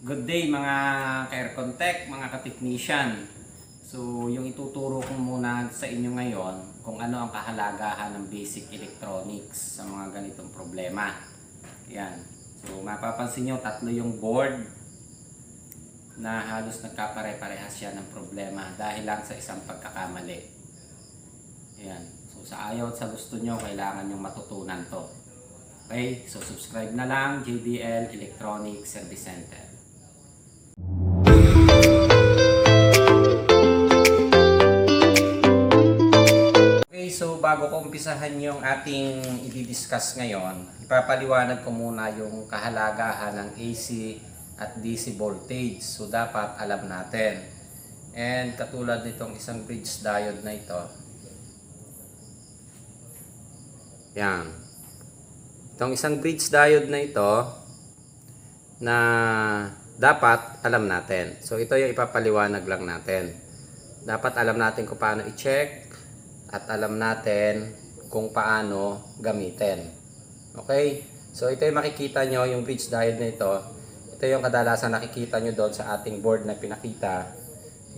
Good day mga ka-Aircon Tech, mga ka-technician. So, yung ituturo ko muna sa inyo ngayon kung ano ang kahalagahan ng basic electronics sa mga ganitong problema. Yan. So, mapapansin nyo, tatlo yung board na halos nagkapare-parehas siya ng problema dahil lang sa isang pagkakamali. Yan. So, sa ayaw at sa gusto nyo, kailangan nyong matutunan to. Okay? So, subscribe na lang, JDL Electronic Service Center. So bago ko umpisahan yung ating i-discuss ngayon, ipapaliwanag ko muna yung kahalagahan ng AC at DC voltage. So dapat alam natin. And katulad nitong isang bridge diode na ito. Yan. Itong isang bridge diode na ito na dapat alam natin. So ito yung ipapaliwanag lang natin. Dapat alam natin kung paano i-check at alam natin kung paano gamitin. Okay? So ito yung makikita nyo, yung bridge diode na ito. Ito yung kadalasan nakikita nyo doon sa ating board na pinakita,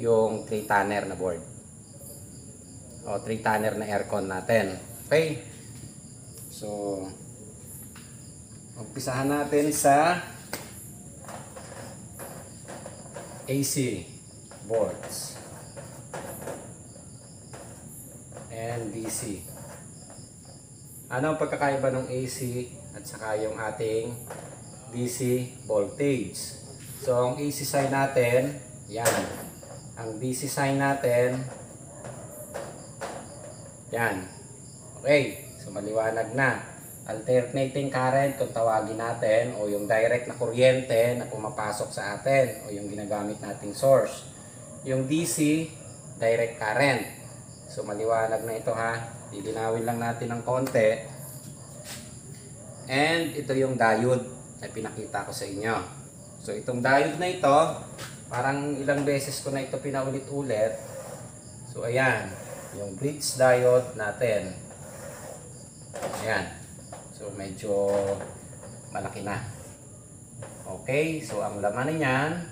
yung 3-tanner na board. O 3-tanner na aircon natin. Okay? So umpisahan natin sa AC boards and DC. Ano ang pagkakaiba ng AC at saka yung ating DC voltage? So ang AC sign natin, yan. Ang DC sign natin, yan. Okay, so maliwanag na. Alternating current kung tawagin natin, o yung direct na kuryente na pumapasok sa atin, o yung ginagamit nating source. Yung DC, direct current. So maliwanag na ito ha. Lilinawin lang natin ng konti. And ito yung diode na pinakita ko sa inyo. So itong diode na ito, parang ilang beses ko na ito pinaulit-ulit. So ayan, yung bridge diode natin. Ayan. So medyo malaki na. Okay, so ang laman niyan,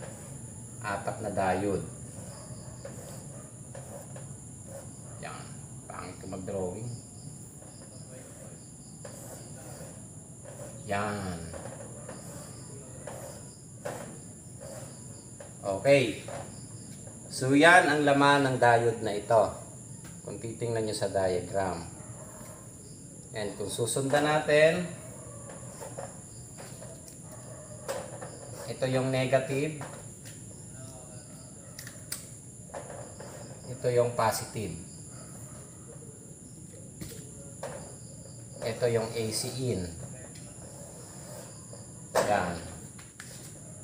4 na diode. Mag-drawing. Yan. Okay. So yan ang laman ng diode na ito. Kung titingnan nyo sa diagram. And kung susundan natin, ito yung negative. Ito yung positive. Ito yung AC in. Yan.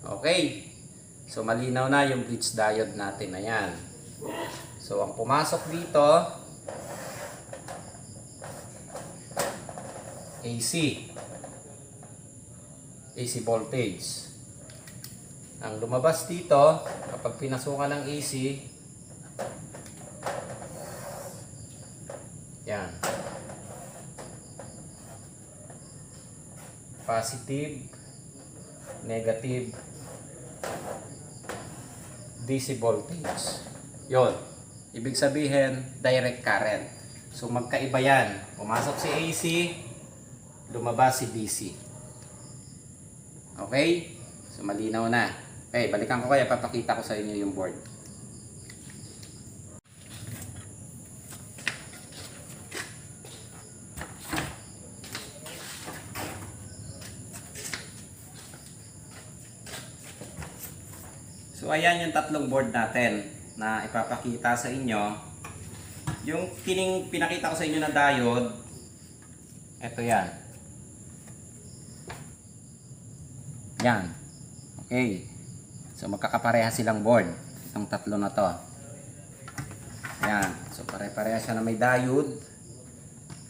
Okay. So malinaw na yung bridge diode natin na yan. So ang pumasok dito, AC. AC voltage. Ang lumabas dito, kapag pinasukan ng AC, yan. Positive, negative, DC voltage. Yon. Ibig sabihin, direct current. So magkaiba yan. Pumasok si AC, lumabas si DC. Okay? So malinaw na. Okay, balikan ko kaya papakita ko sa inyo yung board. So ayan yung tatlong board natin na ipapakita sa inyo. Yung pinakita ko sa inyo na diode, ito yan. Yan. Okay. So magkakapareha silang board. Itong tatlo na to. Yan. So pare-pareha siya na may diode.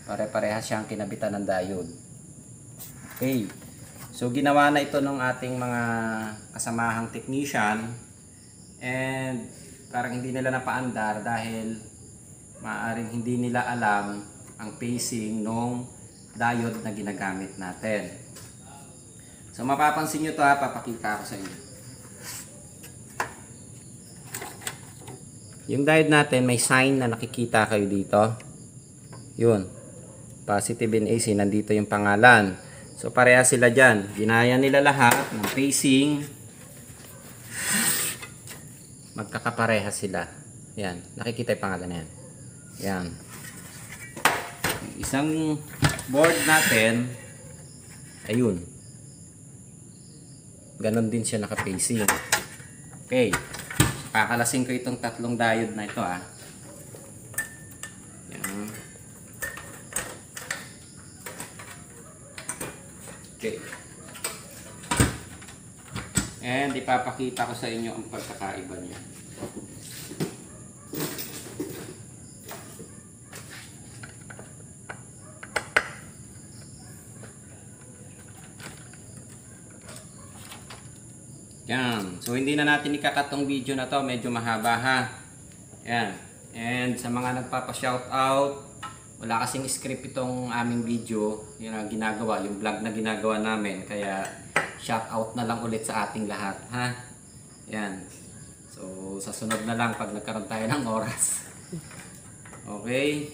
Pare-pareha siyang kinabitan ng diode. Okay. So ginawa na ito ng ating mga kasamahang technician and parang hindi nila napaandar dahil maaaring hindi nila alam ang pacing ng diode na ginagamit natin. So mapapansin nyo ito ha, papakita ko sa inyo. Yung diode natin, may sign na nakikita kayo dito. Yun. Positive and AC, nandito yung pangalan. So, pareha sila dyan. Ginaya nila lahat ng pacing. Magkakapareha sila. Yan. Nakikita yung pangalan na yan. Yan. Isang board natin, ayun. Ganon din siya naka-pacing. Okay. Kakalasin ko itong tatlong diode na ito ah. Yan. Okay. And ipapakita ko sa inyo ang pagkakaiba niya. Yan. So, hindi na natin ikakatong video na to. Medyo mahaba ha. Yan. And sa mga nagpapa-shoutout, wala kasing script itong aming video. Yung ginagawa, yung vlog na ginagawa namin. Kaya, shoutout na lang ulit sa ating lahat. Ha? Yan. So, sa sunod na lang pag nagkaroon tayo ng oras. Okay.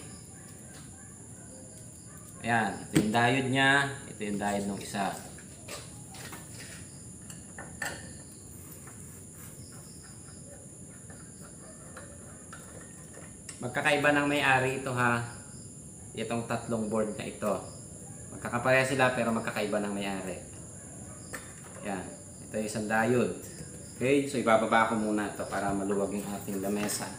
Ayan. Ito yung diode niya. Ito yung diode ng isa. Magkakaiba ng may-ari ito ha. Itong tatlong board na ito. Magkakapareha sila pero magkakaiba ng may-ari. Yan. Ito yung isang diode. Okay, so ibababa ko muna ito para maluwag yung ating lamesa.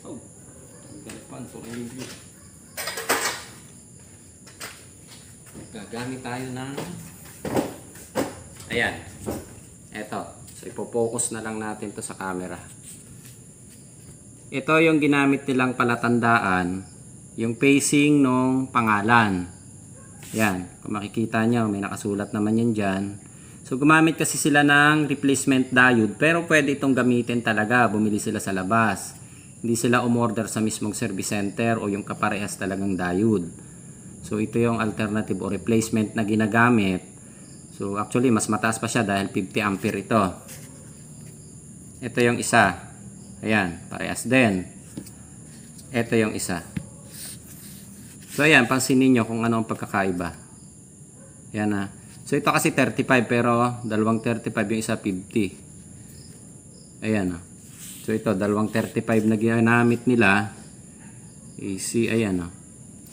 Oh, ang galipan for review. Gagamit tayo ng ayan. Eto. So ipo-focus na lang natin to sa camera. Ito yung ginamit nilang palatandaan, yung pacing ng pangalan. Yan. Kung makikita nyo, may nakasulat naman yan dyan. So gumamit kasi sila ng replacement diode, pero pwede itong gamitin talaga. Bumili sila sa labas. Hindi sila umorder sa mismong service center o yung kaparehas talagang diode. So ito yung alternative o replacement na ginagamit. So actually mas mataas pa siya dahil 50 ampere ito. Ito yung isa. Ayan, parehas din. Ito yung isa. So ayan, pansinin nyo kung ano ang pagkakaiba. Ayan ha. So ito kasi 35 pero dalawang 35 yung isa 50. Ayan ha. So ito dalawang 35 na ginamit nila. AC, ayan ha.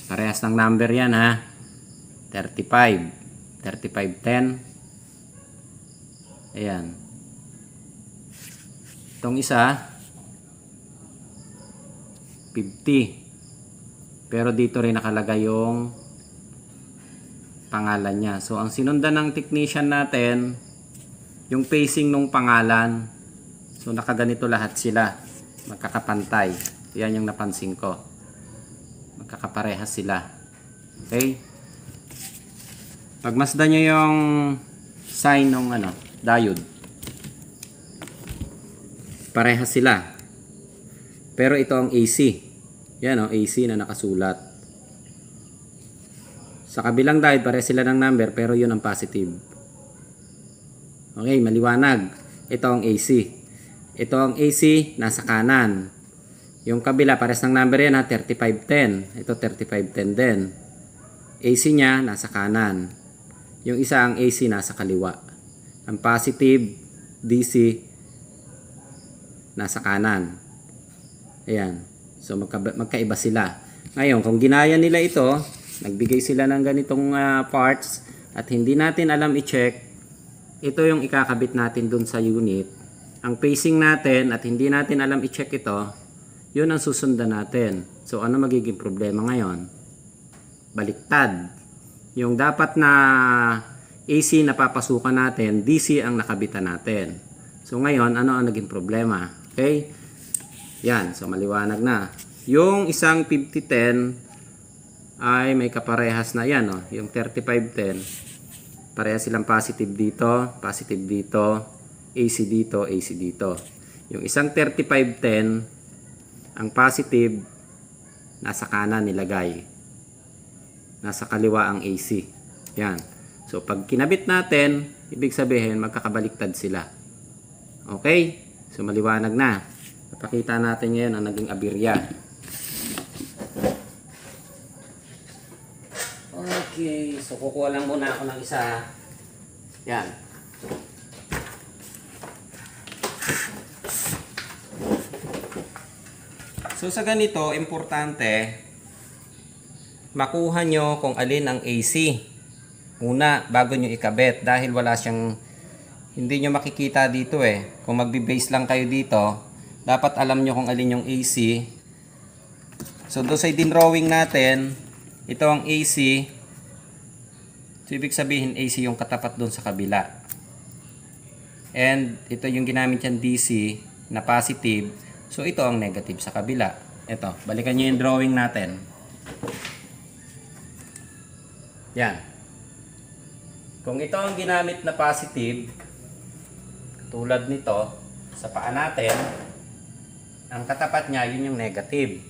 Parehas ng number yan ha. 35. 3510. Ayan. Itong isa 50. Pero dito rin nakalagay yung pangalan niya. So ang sinundan ng technician natin yung pacing ng pangalan. So nakaganito lahat sila. Magkakapantay. Yan yung napansin ko. Magkakaparehas sila. Okay? Pagmasdan nyo yung sign ng diode. Parehas sila. Pero ito ang AC. Yan AC na nakasulat. Sa kabilang diode, parehas sila ng number pero yun ang positive. Okay, maliwanag. Ito ang AC. Ito ang AC nasa kanan. Yung kabila, pares ng number yan ha, 3510. Ito 3510 din. AC niya, nasa kanan. Yung isa ang AC, nasa kaliwa. Ang positive, DC, nasa kanan. Ayan. So, magkaiba sila. Ngayon, kung ginaya nila ito, nagbigay sila ng ganitong parts, at hindi natin alam i-check, ito yung ikakabit natin dun sa unit. Ang pacing natin, at hindi natin alam i-check ito, yun ang susundan natin. So, ano magiging problema ngayon? Baliktad. Yung dapat na AC na papasukan natin, DC ang nakabitan natin. So, ngayon, ano ang naging problema? Okay? Yan. So, maliwanag na. Yung isang 5010 ay may kaparehas na yan. Oh. Yung 3510, parehas silang positive dito, AC dito, AC dito. Yung isang 3510, ang positive nasa kanan nilagay. nasa kaliwa ang AC. Yan. So pag kinabit natin, ibig sabihin magkakabaliktad sila. Okay? So maliwanag na. Papakita natin ngayon ang naging aberya. Okay, so kukuha lang muna ako ng isa. Yan. So sa ganito, importante makuha nyo kung alin ang AC. Una, bago nyo ikabit. Dahil wala siyang, hindi nyo makikita dito eh. Kung magbe-base lang kayo dito, dapat alam nyo kung alin yung AC. So doon sa din-drawing natin, ito ang AC. So ibig sabihin AC yung katapat doon sa kabila. And ito yung ginamit yung DC na positive. So ito ang negative sa kabila. Ito, balikan nyo yung drawing natin. Yan. Kung ito ang ginamit na positive, tulad nito, sa paa natin, ang katapat niya, yun yung negative.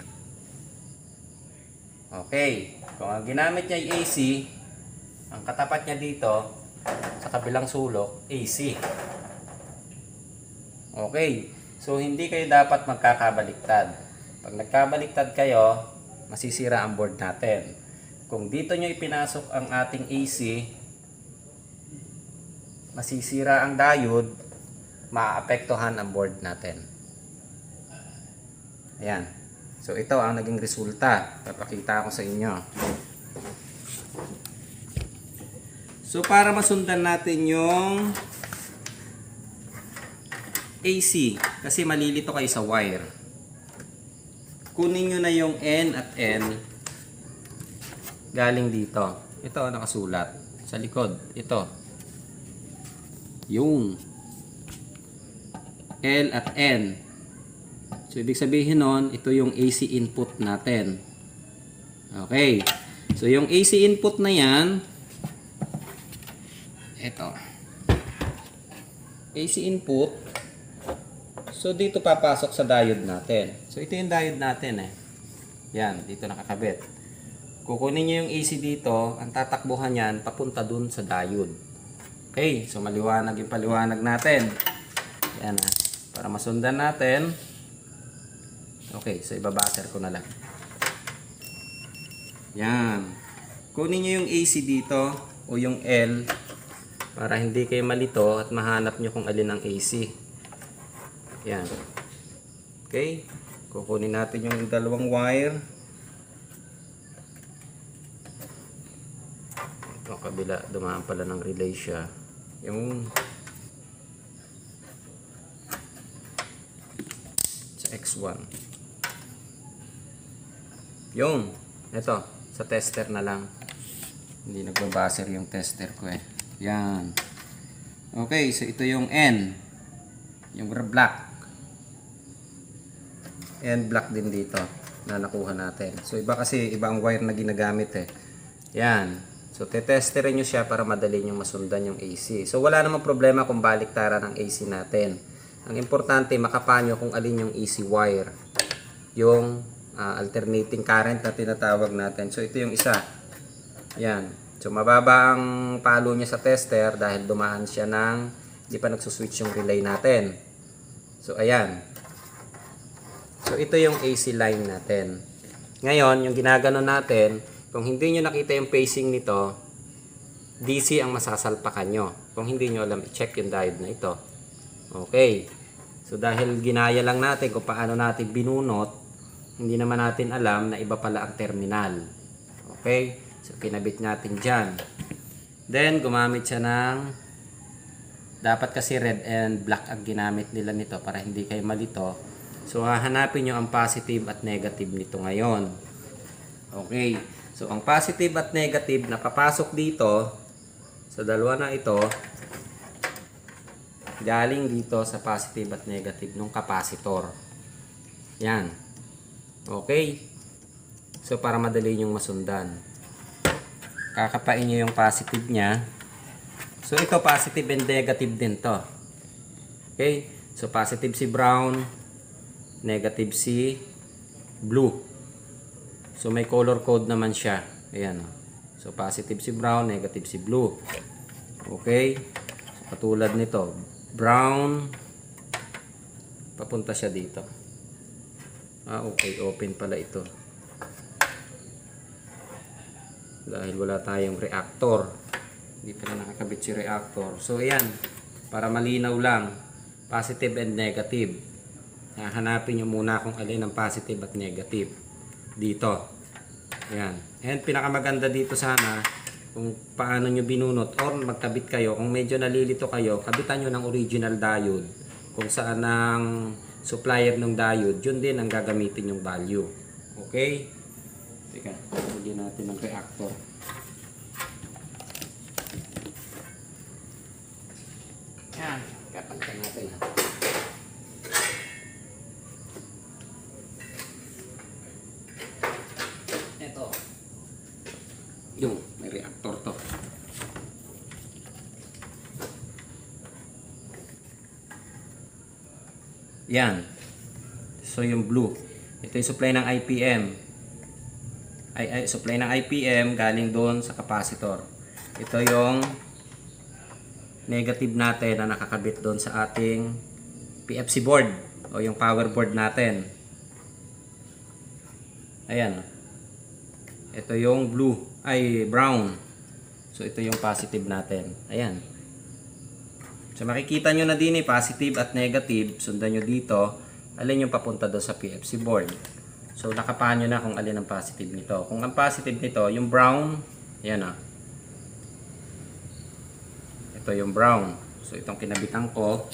Okay. Kung ang ginamit niya ay AC, ang katapat niya dito, sa kabilang sulok, AC. Okay. So, hindi kayo dapat magkakabaliktad. Pag nagkabaliktad kayo, masisira ang board natin. Kung dito nyo ipinasok ang ating AC, masisira ang diode, maapektuhan ang board natin. Ayan. So, ito ang naging resulta. Papakita ko sa inyo. So, para masundan natin yung AC, kasi malilito kayo sa wire. Kunin nyo na yung N at N galing dito. Ito nakasulat sa likod. Ito. Yung L at N. So, ibig sabihin nun, ito yung AC input natin. Okay. So, yung AC input na yan, ito. AC input. So, dito papasok sa diode natin. So, ito yung diode natin eh. Yan, dito nakakabit. Kukunin nyo yung AC dito, ang tatakbuhan yan, papunta dun sa diode. Okay, so maliwanag yung paliwanag natin. Yan ah, para masundan natin. Okay, so ibabaser ko na lang. Yan. Kunin nyo yung AC dito o yung L para hindi kayo malito at mahanap nyo kung alin ang AC. Yan. Okay, kukunin natin yung dalawang wire. Ito kabila, dumaan pala ng relay siya. Yung sa X1. Yung ito sa tester na lang. Hindi nagbabaser yung tester ko eh. Yan. Okay, so ito yung N. Yung black. N black din dito na nakuha natin. So iba kasi ibang wire na ginagamit eh. Yan. So, tetesterin nyo siya para madali nyo masundan yung AC. So, wala namang problema kung baliktaran ang AC natin. Ang importante, makapanyo kung alin yung AC wire. Yung alternating current na tinatawag natin. So, ito yung isa. Yan. So, mababa ang palo niya sa tester dahil dumaan siya ng hindi pa nagsuswitch yung relay natin. So, ayan. So, ito yung AC line natin. Ngayon, yung ginagano natin, kung hindi nyo nakita yung pacing nito, DC ang masasalpakan nyo. Kung hindi nyo alam, i-check yung diode na ito. Okay. So, dahil ginaya lang natin kung paano natin binunot, hindi naman natin alam na iba pala ang terminal. Okay. So, kinabit natin dyan. Then, gumamit siya ng, dapat kasi red and black ang ginamit nila nito para hindi kayo malito. So, hahanapin nyo ang positive at negative nito ngayon. Okay. So, ang positive at negative na papasok dito sa dalawa na ito galing dito sa positive at negative ng capacitor. Yan. Okay. So, para madali nyong masundan. Kakapain nyo yung positive nya. So, ito positive and negative din to. Okay. So, positive si brown, negative si blue. So, may color code naman siya. Ayan. So positive si brown, negative si blue. Okay? So, katulad nito, brown, papunta siya dito. Okay, open pala ito. Dahil wala tayong reactor. Hindi pala nakakabit si reactor. So ayan, para malinaw lang, positive and negative. Hanapin nyo muna kung alin ang positive at negative dito. Ayan. And pinakamaganda dito sana, kung paano nyo binunot or magkabit kayo. Kung medyo nalilito kayo, kabitan nyo ng original diode. Kung saan ang supplier ng diode, yun din ang gagamitin yung value. Okay? Teka, lagyan natin ng reactor. Yan, kapalitan natin. Ito. Yung, may reactor to. Yan. So yung blue. Ito yung supply ng IPM. Supply ng IPM galing doon sa capacitor. Ito yung negative natin na nakakabit doon sa ating PFC board o yung power board natin. Ayan. Ito yung brown. So ito yung positive natin. Ayan. So makikita nyo na din positive at negative. Sundan nyo dito. Alin yung papunta doon sa PFC board. So nakapahan nyo na kung alin ang positive nito. Kung ang positive nito, yung brown. Ayan o. Ito yung brown. So itong kinabitan ko.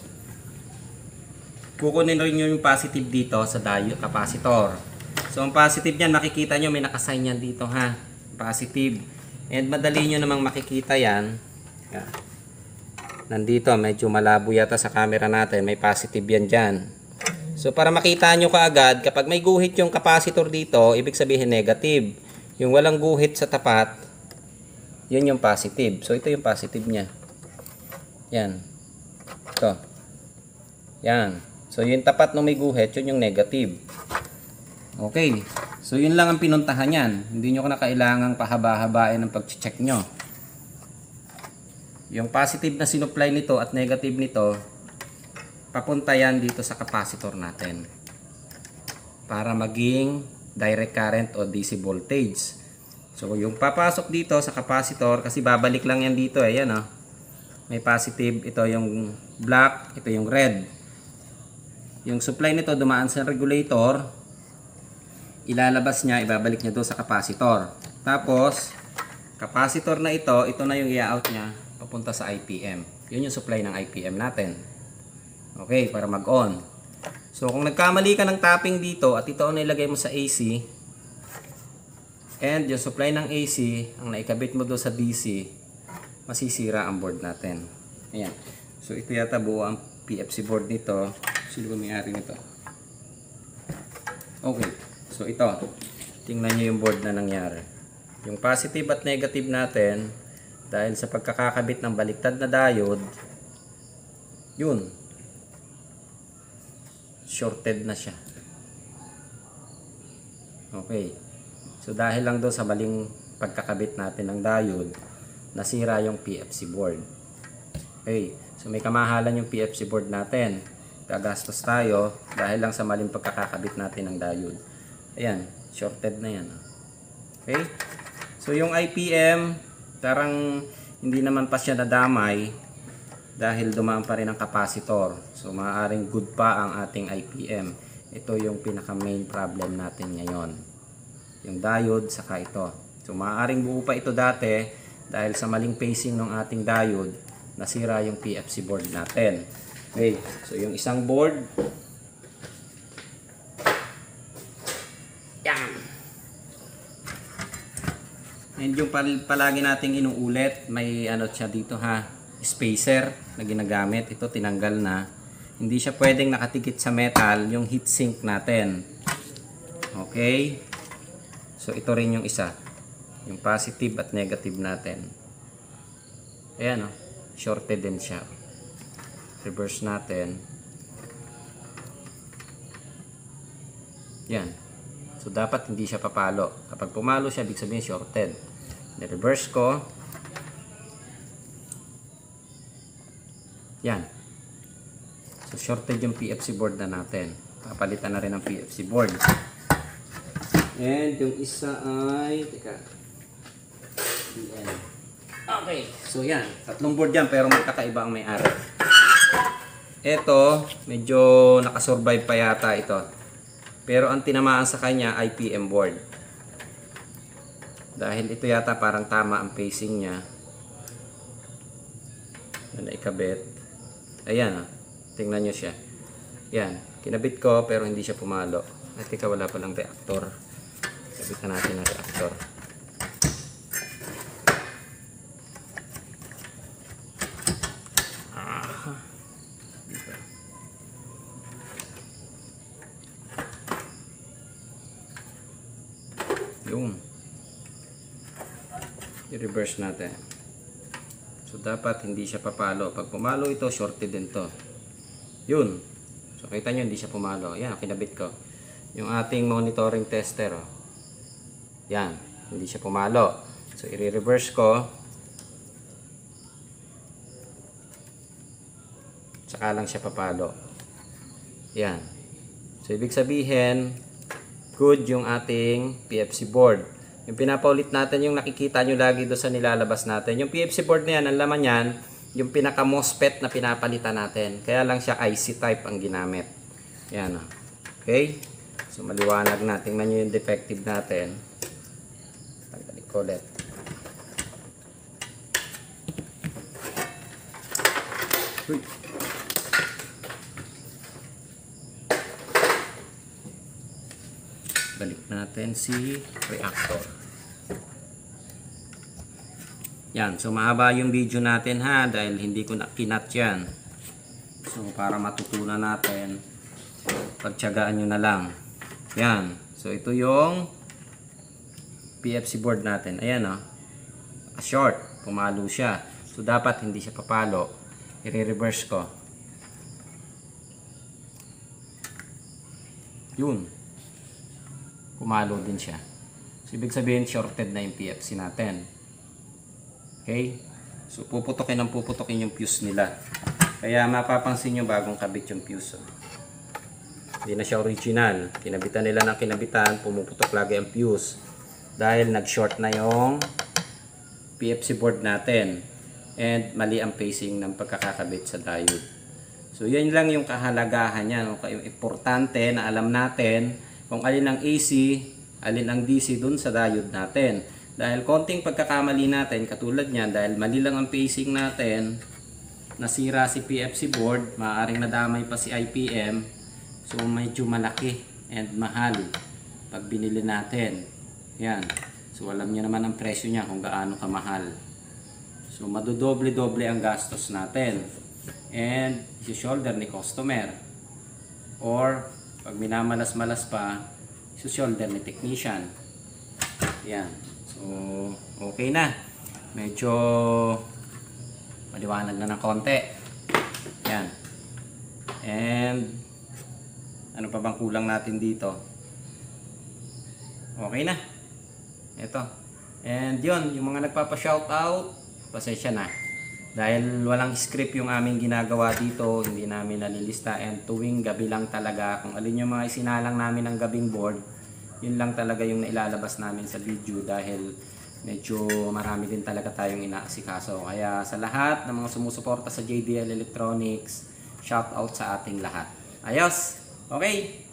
Kukunin rin nyo yung positive dito sa diode capacitor. So ang positive niyan, makikita nyo may nakasign yan dito ha. Positive. And madali nyo namang makikita yan. Yan. Nandito, medyo malabo yata sa camera natin. May positive yan dyan. So para makita nyo kaagad, kapag may guhit yung capacitor dito, ibig sabihin negative. Yung walang guhit sa tapat, yun yung positive. So ito yung positive niya. Yan. Ito. Yan. So yung tapat nung may guhit, yun yung negative. Okay. So yun lang ang pinuntahan yan. Hindi nyo na kailangang pahaba-habain ang pag-check nyo. Yung positive na sinupply nito at negative nito, papunta yan dito sa capacitor natin. Para maging direct current o DC voltage. So yung papasok dito sa capacitor, kasi babalik lang yan dito eh. Yan oh. May positive, ito yung black, ito yung red. Yung supply nito dumaan sa regulator, ilalabas niya, ibabalik niya doon sa capacitor. Tapos, capacitor na ito na yung i-out niya papunta sa IPM. Yun yung supply ng IPM natin. Okay, para mag-on. So, kung nagkamali ka ng tapping dito at ito ang nilagay mo sa AC, and yung supply ng AC, ang naikabit mo doon sa DC, masisira ang board natin. Ayan. So, ito yata buo ang PFC board nito. Sino ba may-ari nito? Okay. So, ito. Tingnan nyo yung board na nangyari. Yung positive at negative natin, dahil sa pagkakakabit ng baliktad na diode, yun. Shorted na siya. Okay. So, dahil lang doon sa maling pagkakabit natin ng diode, nasira yung PFC board. Okay. So, may kamahalan yung PFC board natin. Gagastos tayo dahil lang sa maling pagkakakabit natin ng diode. Ayan. Shorted na yan. Okay. So, yung IPM, tarang hindi naman pa siya nadamay dahil dumaan pa rin ang capacitor. So, maaaring good pa ang ating IPM. Ito yung pinaka main problem natin ngayon. Yung diode saka ito. So, maaaring buo pa ito dati dahil sa maling pacing ng ating diode, nasira yung PFC board natin. Okay. So, yung isang board. Yan. And yung palagi nating inuulit, may ano siya dito ha, spacer na ginagamit. Ito tinanggal na. Hindi siya pwedeng nakatikit sa metal, yung heatsink natin. Okay? So ito rin yung isa. Yung positive at negative natin. Ayan o, shorted din siya. Reverse natin. Yan. So dapat hindi siya papalo. Kapag pumalo siya, ibig sabihin shorted. I-reverse ko. Yan. So, shorted yung PFC board na natin. Papalitan na rin ang PFC board. And yung isa ay, teka. Okay. So, yan. Tatlong board yan, pero magkakaiba ang may-ari. Ito, medyo nakasurvive pa yata ito. Pero ang tinamaan sa kanya ay PM board. Dahil ito yata parang tama ang pacing niya. Yan, ikabit. Ayan, tingnan nyo siya. Yan, kinabit ko pero hindi siya pumalo. At tika, wala palang reactor. Kabit na natin ang reactor. Yun. I-reverse natin. So, dapat hindi siya papalo. Pag pumalo ito, shorted din to. Yun. So, kita nyo, hindi siya pumalo. Ayan, kinabit ko. Yung ating monitoring tester. Oh. Yan. Hindi siya pumalo. So, i-reverse ko. Saka lang siya papalo. Yan. So, ibig sabihin, good yung ating PFC board. Yung pinapaulit natin, yung nakikita nyo lagi doon sa nilalabas natin. Yung PFC board na yan, ang laman yan, yung pinaka MOSFET na pinapalitan natin. Kaya lang siya IC type ang ginamit. Yan. Okay? So, maliwanag na. Tingnan nyo yung defective natin. Tanggalin ko ulit. Uy. Balik natin si reactor. Yan. So, mahaba yung video natin ha. Dahil hindi ko na kinat yan. So, para matutunan natin, pagtiyagaan nyo na lang. Yan. So, ito yung PFC board natin. Ayan o. Short. Pumalo siya. So, dapat hindi siya papalo. I-reverse ko. Yun. Pumalo din siya. So, ibig sabihin, shorted na yung PFC natin. Okay? So, puputokin yung fuse nila. Kaya, mapapansin nyo bagong kabit yung fuse. Oh. Hindi na siya original. Kinabitan nila ng kinabitan, pumuputok lagi ang fuse. Dahil nag-short na yung PFC board natin. And, mali ang pacing ng pagkakakabit sa diode. So, yan lang yung kahalagahan niya. Yung importante na alam natin kung alin ang AC, alin ang DC dun sa diode natin. Dahil konting pagkakamali natin, katulad niyan, dahil mali lang ang pacing natin, nasira si PFC board, maaaring nadamay pa si IPM, so medyo malaki and mahal pag binili natin. Yan. So alam niyo naman ang presyo niya kung gaano kamahal. So madodoble-doble ang gastos natin. And i-shoulder ni customer. Or pag minamalas-malas pa, i-shoulder ni technician. Yan. So, okay na. Medyo maliwanag na ng konti. Yan. And, ano pa bang kulang natin dito? Okay na. Ito. And yun, yung mga nagpapa-shoutout, pasensya na. Dahil walang script yung aming ginagawa dito, hindi namin nalilista. And tuwing gabi lang talaga, kung alin yung mga isinalang namin ng gabing board, yun lang talaga yung nailalabas namin sa video dahil medyo marami din talaga tayong inaasikaso. Kaya sa lahat ng mga sumusuporta sa JDL Electronics, shout out sa ating lahat. Ayos! Okay!